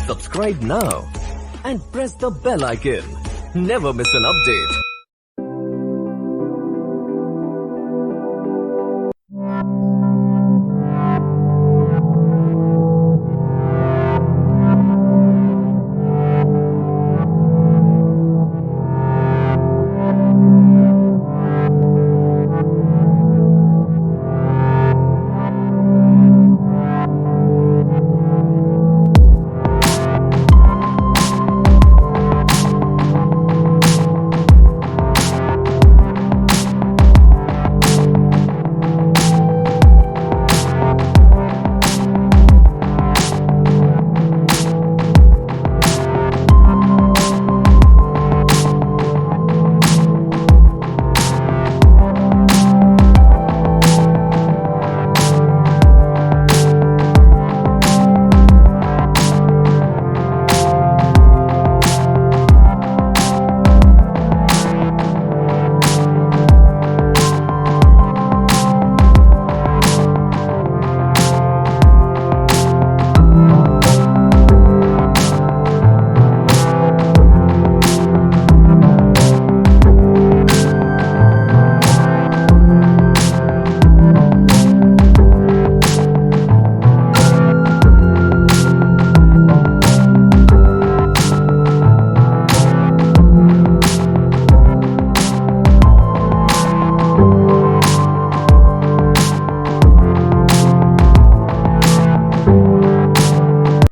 Subscribe now and press the bell icon. Never miss an update.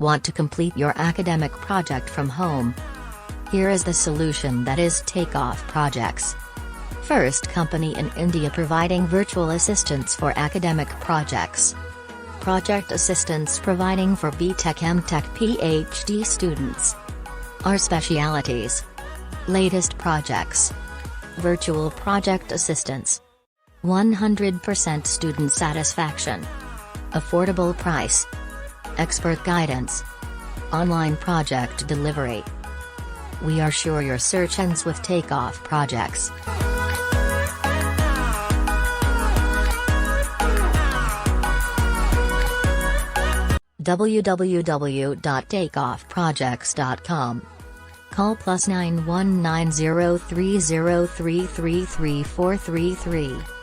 Want to complete your academic project from home? Here is the solution, that is Takeoff Projects. First company in India providing virtual assistance for academic projects. Project assistance providing for BTech, MTech, PhD students. Our specialities: latest projects, virtual project assistance, 100% student satisfaction, affordable price, expert guidance, online project delivery. We are sure your search ends with Takeoff Projects. www.takeoffprojects.com. Call +91903033333433.